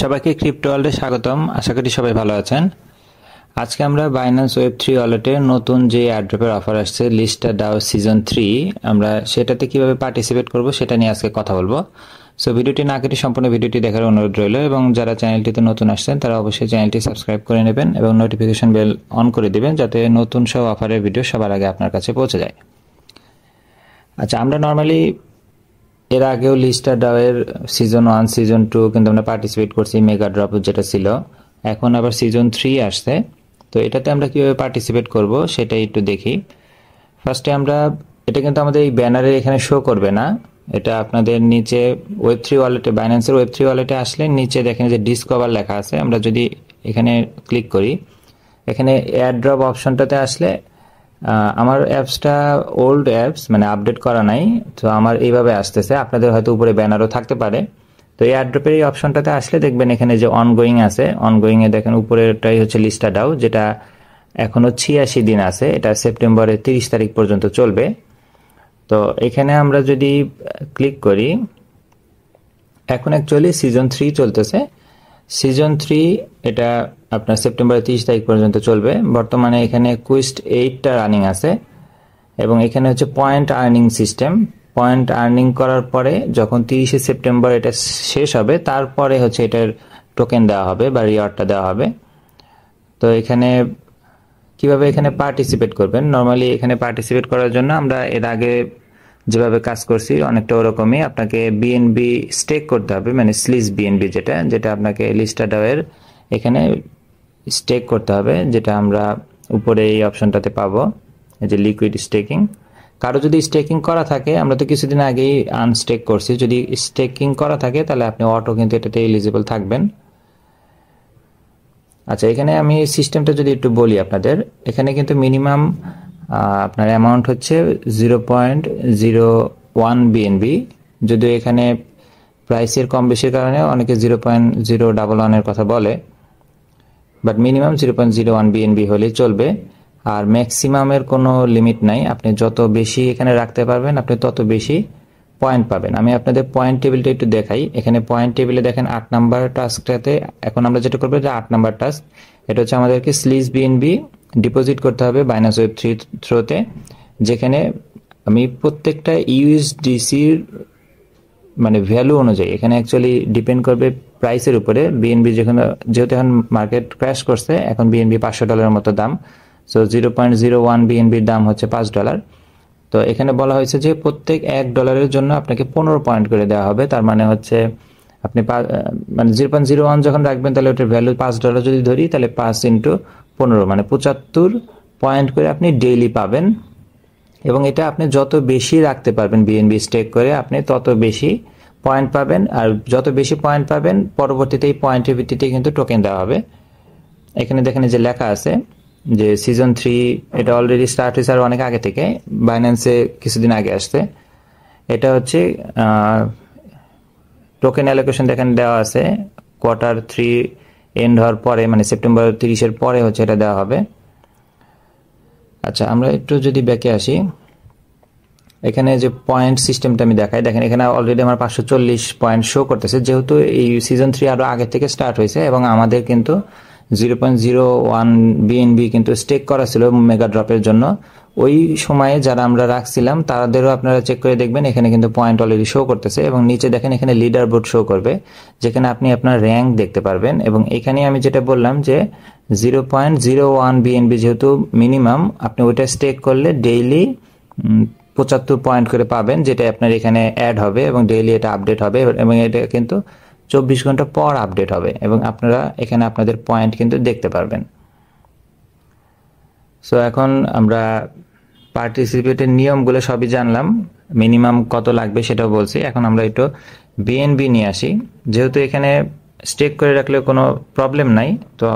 সবাইকে ক্রিপ্টো ওয়ার্ল্ডে স্বাগতম। আশা করি সবাই ভালো আছেন। আজকে আমরা বাইন্যান্স ওয়েব3 ওয়ালেটের নতুন যে এয়ারড্রপের অফার আসছে লিস্টার ডাও সিজন 3, আমরা সেটাতে কিভাবে পার্টিসিপেট করব সেটা নিয়ে আজকে কথা বলবো। সো ভিডিওটি না কেটে সম্পূর্ণ ভিডিওটি দেখার অনুরোধ রইল, এবং যারা চ্যানেলটিতে নতুন আসছেন তারা অবশ্যই চ্যানেলটি সাবস্ক্রাইব করে নেবেন এবং নোটিফিকেশন বেল অন করে দিবেন যাতে নতুন সব অফারের ভিডিও সবার আগে আপনার কাছে পৌঁছে যায়। আচ্ছা, আমরা নর্মালি এর আগেও লিস্টার ডাওয়ের সিজন 1 সিজন 2 কিন্তু আমরা পার্টিসিপেট করছি, মেগা ড্রপ যেটা ছিল। এখন আবার সিজন 3 আসছে, তো এটাতে আমরা কিভাবে পার্টিসিপেট করব সেটাই একটু দেখি। ফার্স্টে আমরা এটা কিন্তু আমাদের এই ব্যানারে এখানে শো করবে না, এটা আপনাদের নিচে ওয়েব3 ওয়ালেটে, বাইন্যান্সের ওয়েব3 ওয়ালেটে আসলে নিচে দেখেন যে ডিসকভার লেখা আছে। আমরা যদি এখানে ক্লিক করি, এখানে এয়ারড্রপ অপশনটাতে আসলে আমার অ্যাপসটা ওল্ড অ্যাপস, মানে আপডেট করা নাই, তো আমার এইভাবে আসতেছে। আপনাদের হয়তো উপরে ব্যানারও থাকতে পারে। তো এয়ারড্রপের এই অপশনটাতে আসলে দেখবেন এখানে যে অনগোয়িং আছে, অনগোয়িংয়ে দেখেন উপরেরটাই হচ্ছে লিস্টার ডাও, যেটা এখনও 86 দিন আছে, এটা সেপ্টেম্বরের 30 তারিখ পর্যন্ত চলবে। তো এখানে আমরা যদি ক্লিক করি, এখন অ্যাকচুয়ালি সিজন 3 চলতেছে। সিজন 3 এটা আপনার সেপ্টেম্বরের 30 তারিখ পর্যন্ত চলবে। বর্তমানে এখানে কুইস্ট 8টা রানিং আছে, এবং এখানে হচ্ছে point earning system. Point earning করার পরে যখন 30শে সেপ্টেম্বর এটা শেষ হবে, তারপরে হচ্ছে এটার টোকেন দেওয়া হবে বা রিওয়ার্ডটা দেওয়া হবে। তো এখানে কিভাবে এখানে পার্টিসিপেট করবেন, নর্মালি এখানে পার্টিসিপেট করার জন্য আমরা এর আগে যেভাবে কাজ করছি অনেকটা ওরকমই। আপনাকে বিএনবি স্টেক করতে হবে, মানে স্লিজ বিএনবি, যেটা আপনাকে লিস্টার ডাওয়ের এখানে স্টেক করতে হবে, যেটা আমরা উপরে এই অপশনটাতে পাবো, এই যে লিকুইড স্টেকিং। কারো যদি স্টেকিং করা থাকে, আমরা তো কিছুদিন আগেই আনস্টেক করছি, যদি স্টেকিং করা থাকে তাহলে আপনি অটো কিন্তু এটাতে এলিজিবল থাকবেন। আচ্ছা, এখানে আমি সিস্টেমটা যদি একটু বলি আপনাদের, এখানে কিন্তু মিনিমাম আপনার অ্যামাউন্ট হচ্ছে 0.01 বিএনবি, যদিও এখানে প্রাইসের কম বেশির কারণে অনেকে 0.011 কথা বলে, বাট মিনিমাম 0.01 বিএনবি হলেই চলবে। আর ম্যাক্সিমামের কোনো লিমিট নাই, আপনি যত বেশি এখানে রাখতে পারবেন আপনি তত বেশি পয়েন্ট পাবেন। আমি আপনাদের পয়েন্ট টেবিলটা একটু দেখাই। এখানে পয়েন্ট টেবিলে দেখেন 8 নাম্বার টাস্কটাতে এখন আমরা যেটা করবো, যে 8 নাম্বার টাস্ক, এটা হচ্ছে আমাদেরকে স্লিজ বিএনবি ডিপোজিট করতে হবে বাইন্যান্স ওয়েব3 থ্রোতে, যেখানে আমি প্রত্যেকটা ইউএসডিসির মানে ভ্যালু অনুযায়ী, এখানে অ্যাকচুয়ালি ডিপেন্ড করবে প্রাইসের উপরে। বিএনবি যেহেতু এখন মার্কেট ক্র্যাশ করছে, এখন বিএনবি $500 মতো দাম। সো 0.01 বিএনবির দাম হচ্ছে $5। তো এখানে বলা হয়েছে যে প্রত্যেক $1 জন্য আপনাকে 15 পয়েন্ট করে দেওয়া হবে। তার মানে হচ্ছে আপনি মানে 0.01 যখন রাখবেন, তাহলে ওটার ভ্যালু $5 যদি ধরি, তাহলে 5 × 15 মানে 75 পয়েন্ট করে আপনি ডেইলি পাবেন। এবং এটা আপনি যত বেশি রাখতে পারবেন বিএনবি স্টেক করে, আপনি তত বেশি পয়েন্ট পাবেন। আর যত বেশি পয়েন্ট পাবেন, পরবর্তীতে এই পয়েন্টের ভিত্তিতে কিন্তু টোকেন দেওয়া হবে। এখানে দেখেন যে লেখা আছে যে সিজন 3 এটা অলরেডি স্টার্ট হয়েছে আর অনেক আগে থেকে, বাইন্যান্সে কিছুদিন আগে আসছে। এটা হচ্ছে টোকেন অ্যালোকেশন দেখেন দেওয়া আছে, Q3 এন্ড হওয়ার পরে, মানে সেপ্টেম্বর 30-এর পরে হচ্ছে এটা দেওয়া হবে। আচ্ছা, আমরা একটু যদি ব্যাকে আসি, এখানে যে পয়েন্ট সিস্টেমটা আমি দেখাই, দেখেন এখানে অলরেডি আমার 540 পয়েন্ট শো করতেছে, যেহেতু এই সিজন 3 আরও আগে থেকে স্টার্ট হয়েছে, এবং আমাদের কিন্তু 0.01 বিএনবি কিন্তু স্টেক করা ছিল মেগা ড্রপের জন্য। ওই সময়ে যারা আমরা রাখছিলাম তাদেরও আপনারা চেক করে দেখবেন, এখানে কিন্তু পয়েন্ট অলরেডি শো করতেছে। এবং নিচে দেখেন এখানে লিডার বোর্ড শো করবে, যেখানে আপনি আপনার র্যাঙ্ক দেখতে পারবেন। এবং এখানে আমি যেটা বললাম যে 0.01 বিএনবি যেহেতু মিনিমাম, আপনি ওইটা স্টেক করলে ডেইলি 75 পয়েন্ট করে পাবেন, যেটা আপনার এখানে অ্যাড হবে এবং ডেইলি এটা আপডেট হবে। এবং এটা কিন্তু 24 ঘন্টা পর আপডেট হবে, এবং আপনারা এখানে আপনাদের পয়েন্ট কিন্তু দেখতে পারবেন। সো এখন আমরা পার্টিসিপেটের নিয়মগুলো সবই জানলাম, মিনিমাম কত লাগবে সেটাও বলছি। এখন আমরা একটু বিএনবি নিয়ে আসি। যেহেতু এখানে স্টেক করে রাখলে কোনো প্রবলেম নাই, তো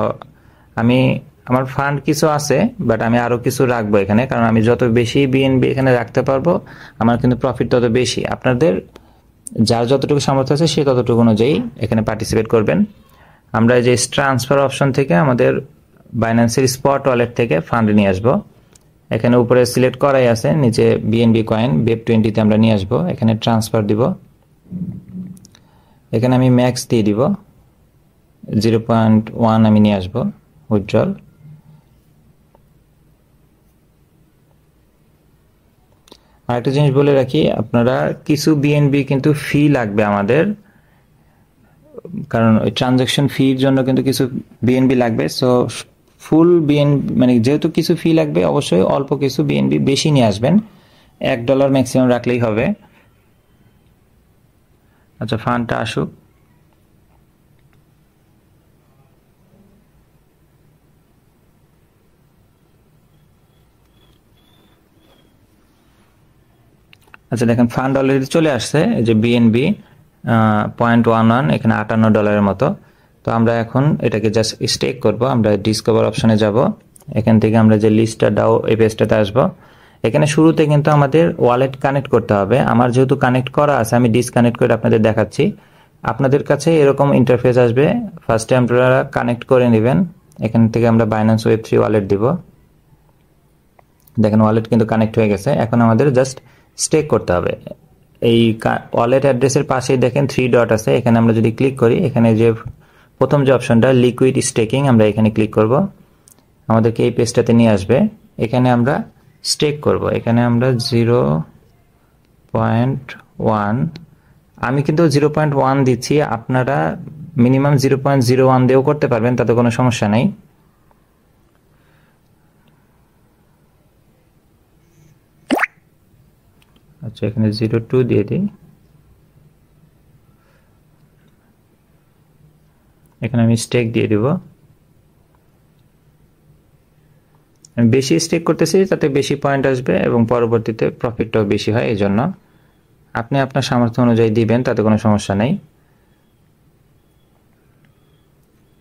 আমার ফান্ড কিছু আছে, বাট আমি আরও কিছু রাখবো এখানে, কারণ আমি যত বেশি বিএনবি এখানে রাখতে পারবো আমার কিন্তু প্রফিট তত বেশি। আপনাদের যার যতটুকু সামর্থ্য আছে সে ততটুকু অনুযায়ী এখানে পার্টিসিপেট করবেন। আমরা যে ট্রান্সফার অপশন থেকে আমাদের বাইন্যান্সের স্পট ওয়ালেট থেকে ফান্ড নিয়ে আসবো। এখানে উপরে সিলেক্ট করাই আছে, নিচে বিএনবি কয়েন BEP20 আমরা নিয়ে আসবো। এখানে ট্রান্সফার দিব, এখানে আমি ম্যাক্স দিয়ে দিব। 0.1 আমি নিয়ে আসবো উইথড্রল। আর একটা জিনিস বলে রাখি, আপনারা কিছু বিএনবি কিন্তু ফি লাগবে আমাদের, কারণ ওই ট্রানজাকশন ফির জন্য কিন্তু কিছু বিএনবি লাগবে। সো ফুল বিএনবি মানে যেহেতু কিছু ফি লাগবে, অবশ্যই অল্প কিছু বিএনবি বেশি নিয়ে আসবেন, $1 ম্যাক্সিমাম রাখলেই হবে। আচ্ছা, ফান্ডটা আসুক। আচ্ছা দেখেন, ফান্ড অলরেডি চলে আসছে, এই যে বিএনবি 0.11, এখানে $58 মতো। তো আমরা এখন এটাকে জাস্ট স্টেক করব। আমরা ডিসকভার অপশনে যাব, এখান থেকে আমরা যে লিস্টটা দাও এই পেজটাতে আসবো। এখানে শুরুতে কিন্তু আমাদের ওয়ালেট কানেক্ট করতে হবে। আমার যেহেতু কানেক্ট করা আছে, আমি ডিসকানেক্ট করে আপনাদের দেখাচ্ছি। আপনাদের কাছে এরকম ইন্টারফেস আসবে, ফার্স্টে আপনারা কানেক্ট করে নেবেন। এখান থেকে আমরা বাইন্যান্স ওয়েব 3 ওয়ালেট দিব। দেখেন ওয়ালেট কিন্তু কানেক্ট হয়ে গেছে। এখন আমাদের জাস্ট স্টেক করতে হবে। এই ওয়ালেট অ্যাড্রেসের পাশেই দেখেন 3 ডট আছে, এখানে আমরা যদি ক্লিক করি, এখানে যে প্রথম যে অপশনটা লিকুইড স্টেকিং, আমরা এখানে ক্লিক করব। আমাদেরকে এই পেজটাতে নিয়ে আসবে। এখানে আমরা স্টেক করব। এখানে আমরা 0.1, আমি কিন্তু 0.1 দিচ্ছি, আপনারা মিনিমাম 0.01 দিয়েও করতে পারবেন, তাতে কোনো সমস্যা নেই। আচ্ছা, এখানে 0.2 দিয়ে দিই। এখানে আমি স্টেক দিয়ে দিব। আমি বেশি স্টেক করতেছি তাতে বেশি পয়েন্ট আসবে এবং পরবর্তীতে প্রফিটটাও বেশি হয়। এই জন্য আপনি আপনার সামর্থ্য অনুযায়ী দিবেন, তাতে কোনো সমস্যা নেই।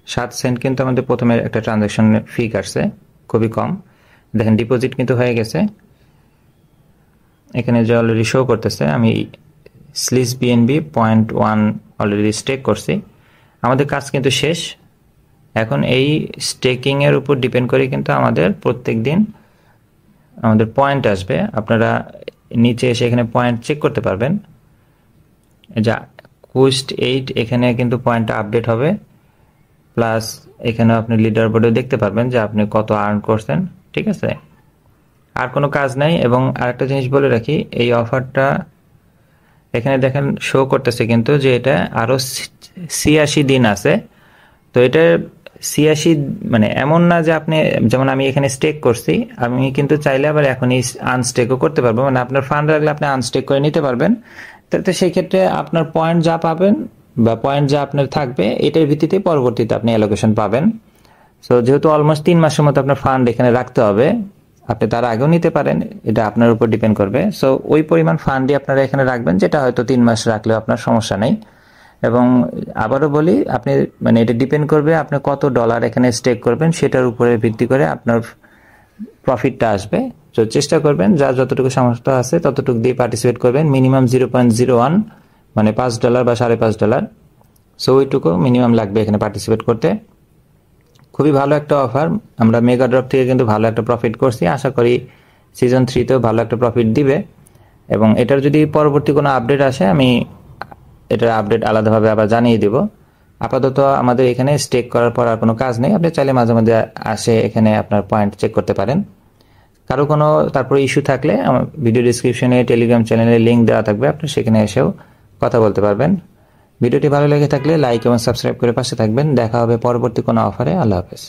7 সেন্ট কিন্তু আমাদের প্রথমে একটা ট্রানজাকশন ফি কাটছে, খুবই কম। দেখেন ডিপোজিট কিন্তু হয়ে গেছে, এখানে যে অলরেডি শো করতেছে। আমি স্লিস বিএনবি 0.1 অলরেডি স্টেক করছি। আমাদের কাজ কিন্তু শেষ। এখন এই স্টেকিং এর উপর ডিপেন্ড করে কিন্তু আমাদের প্রত্যেক দিন আমাদের পয়েন্ট আসবে। আপনারা নিচে এসে এখানে পয়েন্ট চেক করতে পারবেন। যা কোস্ট 8, এখানে কিন্তু পয়েন্টটা আপডেট হবে। প্লাস এখানে আপনি লিডার বোর্ডে দেখতে পারবেন যে আপনি কত আর্ন করছেন। ঠিক আছে, আর কোনো কাজ নাই। এবং আরেকটা জিনিস বলে রাখি, এই অফারটা এখানে দেখেন শো করতেছে কিন্তু যে এটা আরো 86 দিন আছে। তো এটা 86 মানে এমন না যে আপনি, যেমন আমি এখানে স্টেক করছি, আমি কিন্তু চাইলে আবার এখনই আনস্টেকও করতে পারবো। মানে আপনার ফান্ড রাখলে আপনি আনস্টেক করে নিতে পারবেন। তাতে সেই ক্ষেত্রে আপনার পয়েন্ট যা পাবেন বা পয়েন্ট যা আপনার থাকবে, এটার ভিত্তিতে পরবর্তীতে আপনি অ্যালোকেশন পাবেন। সো যেহেতু অলমোস্ট 3 মাসের মতো আপনার ফান্ড এখানে রাখতে হবে, আপনি তার আগেও নিতে পারেন, এটা আপনার উপর ডিপেন্ড করবে। সো ওই পরিমাণ ফান্ডই আপনারা এখানে রাখবেন, যেটা হয়তো 3 মাস রাখলেও আপনার সমস্যা নেই। এবং আবারও বলি, আপনি মানে এটা ডিপেন্ড করবে আপনি কত ডলার এখানে স্টেক করবেন, সেটার উপরে ভিত্তি করে আপনার প্রফিটটা আসবে। তো চেষ্টা করবেন যার যতটুকু সামর্থ্য আছে ততটুকু দিয়ে পার্টিসিপেট করবেন। মিনিমাম 0.01 মানে $5 বা $5.5। সো ওইটুকু মিনিমাম লাগবে এখানে পার্টিসিপেট করতে। খুবই ভালো একটা অফার। আমরা মেগা ড্রপ থেকে কিন্তু ভালো একটা প্রফিট করছি, আশা করি সিজন 3তেও ভালো একটা প্রফিট দিবে। এবং এটার যদি পরবর্তী কোনো আপডেট আসে, আমি এটার আপডেট আলাদাভাবে আবার জানিয়ে দেব। আপাতত আমাদের এখানে স্টেক করার পর আর কোনো কাজ নেই। আপনি চাইলে মাঝে মাঝে আসে এখানে আপনার পয়েন্ট চেক করতে পারেন। কারো কোনো তারপরে ইস্যু থাকলে আমার ভিডিও ডিসক্রিপশনে টেলিগ্রাম চ্যানেলের লিঙ্ক দেওয়া থাকবে, আপনি সেখানে এসেও কথা বলতে পারবেন। ভিডিওটি ভালো লেগে থাকলে লাইক এবং সাবস্ক্রাইব করে পাশে থাকবেন। দেখা হবে পরবর্তী কোনো অফারে। আল্লাহ হাফেজ।